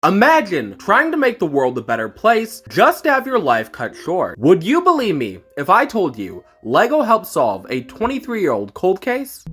Imagine trying to make the world a better place just to have your life cut short. Would you believe me if I told you Lego helped solve a 23-year-old cold case?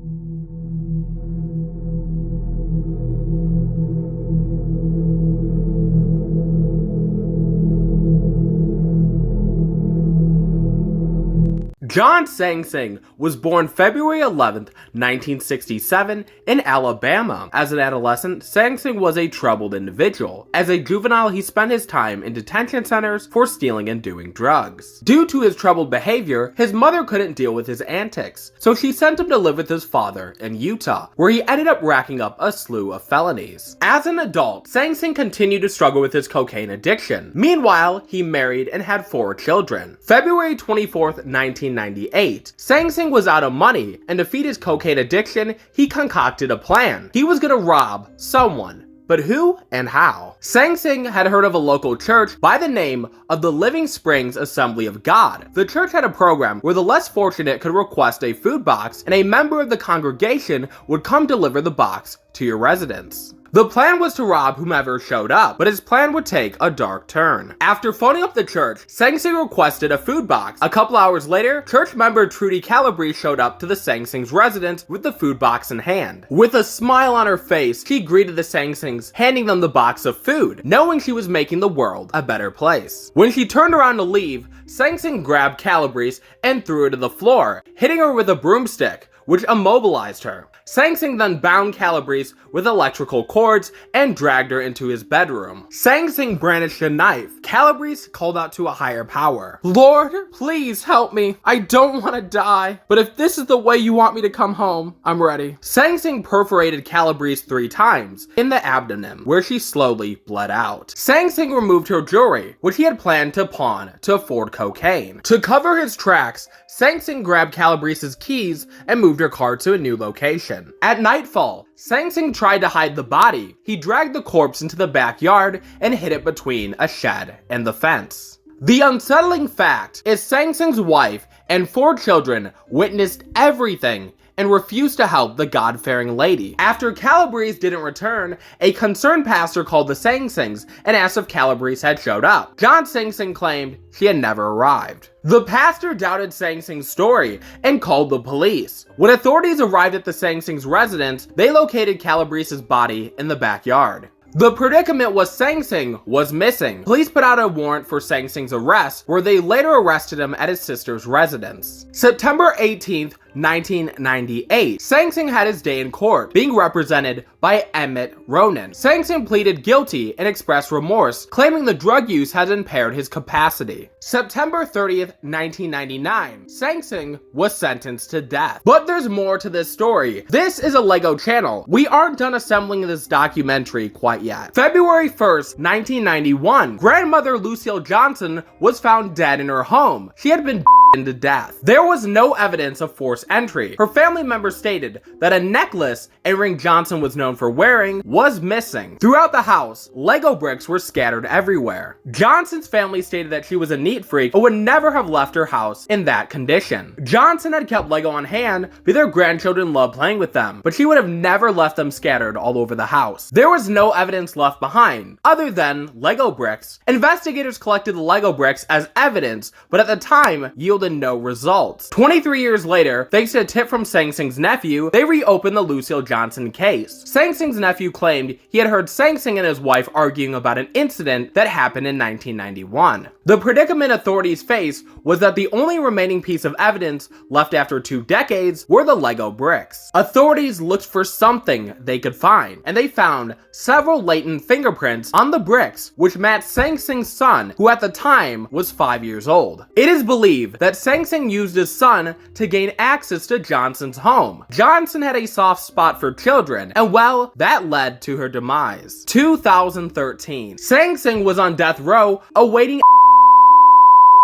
John Sansing was born February 11th, 1967 in Alabama. As an adolescent, Sansing was a troubled individual. As a juvenile, he spent his time in detention centers for stealing and doing drugs. Due to his troubled behavior, his mother couldn't deal with his antics, so she sent him to live with his father in Utah, where he ended up racking up a slew of felonies. As an adult, Sansing continued to struggle with his cocaine addiction. Meanwhile, he married and had 4 children. February 24th, 1998, Sansing was out of money, and to feed his cocaine addiction, he concocted a plan. He was gonna rob someone. But who and how? Sansing had heard of a local church by the name of the Living Springs Assembly of God. The church had a program where the less fortunate could request a food box, and a member of the congregation would come deliver the box to your residence. The plan was to rob whomever showed up, but his plan would take a dark turn. After phoning up the church, Sansing requested a food box. A couple hours later, church member Trudy Calabrese showed up to the Sansing's residence with the food box in hand. With a smile on her face, she greeted the Sansings, handing them the box of food, knowing she was making the world a better place. When she turned around to leave, Sansing grabbed Calabrese and threw her to the floor, hitting her with a broomstick, which immobilized her. Sansing then bound Calabrese with electrical cords and dragged her into his bedroom. Sansing brandished a knife. Calabrese called out to a higher power. "Lord, please help me. I don't want to die. But if this is the way you want me to come home, I'm ready." Sansing perforated Calabrese 3 times in the abdomen, where she slowly bled out. Sansing removed her jewelry, which he had planned to pawn to afford cocaine. To cover his tracks, Sansing grabbed Calabrese's keys and moved her car to a new location. At nightfall, Sansing tried to hide the body. He dragged the corpse into the backyard and hid it between a shed and the fence. The unsettling fact is Sansing's wife and 4 children witnessed everything and refused to help the God-fearing lady. After Calabrese didn't return, a concerned pastor called the Sansings and asked if Calabrese had showed up. John Sansing claimed she had never arrived. The pastor doubted Sansing's story and called the police. When authorities arrived at the Sansing's residence, they located Calabrese's body in the backyard. The predicament was Sansing was missing. Police put out a warrant for Sansing's arrest, where they later arrested him at his sister's residence. September 18th, 1998, Sansing had his day in court, being represented by Emmett Ronan. Sansing pleaded guilty and expressed remorse, claiming the drug use had impaired his capacity. September 30th, 1999, Sansing was sentenced to death. But there's more to this story. This is a Lego channel. We aren't done assembling this documentary quite yet. February 1st, 1991, grandmother Lucille Johnson was found dead in her home. She had been to death. There was no evidence of forced entry. Her family members stated that a necklace a ring Johnson was known for wearing was missing. Throughout the house, Lego bricks were scattered everywhere. Johnson's family stated that she was a neat freak and would never have left her house in that condition. Johnson had kept Lego on hand because their grandchildren loved playing with them, but she would have never left them scattered all over the house. There was no evidence left behind, other than Lego bricks. Investigators collected the Lego bricks as evidence, but at the time, yielded no results. 23 years later, thanks to a tip from Sansing's nephew, they reopened the Lucille Johnson case. Sansing's nephew claimed he had heard Sansing and his wife arguing about an incident that happened in 1991. The predicament authorities faced was that the only remaining piece of evidence left after 2 decades were the Lego bricks. Authorities looked for something they could find, and they found several latent fingerprints on the bricks, which matched Sansing's son, who at the time was 5 years old. It is believed that Sansing used his son to gain access to Johnson's home. Johnson had a soft spot for children, and well, that led to her demise. 2013. Sansing was on death row awaiting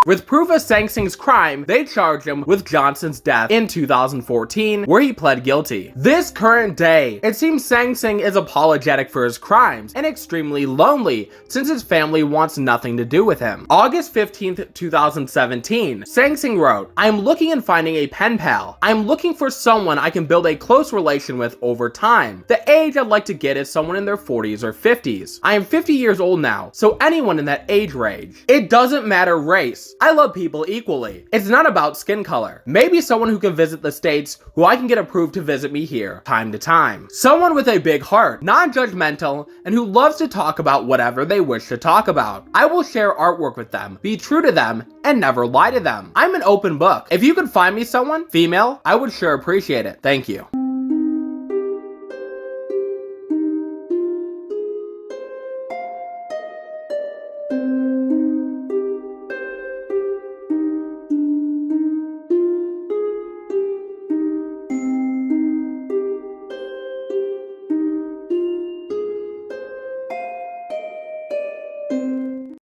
With proof of Sansing's crime, they charged him with Johnson's death in 2014, where he pled guilty. This current day, it seems Sansing is apologetic for his crimes and extremely lonely since his family wants nothing to do with him. August 15th, 2017, Sansing wrote, "I'm looking and finding a pen pal. I'm looking for someone I can build a close relation with over time. The age I'd like to get is someone in their 40s or 50s. I am 50 years old now, so anyone in that age range. It doesn't matter race. I love people equally. It's not about skin color. Maybe someone who can visit the States who I can get approved to visit me here, time to time. Someone with a big heart, non-judgmental, and who loves to talk about whatever they wish to talk about. I will share artwork with them, be true to them, and never lie to them. I'm an open book. If you could find me someone, female, I would sure appreciate it. Thank you."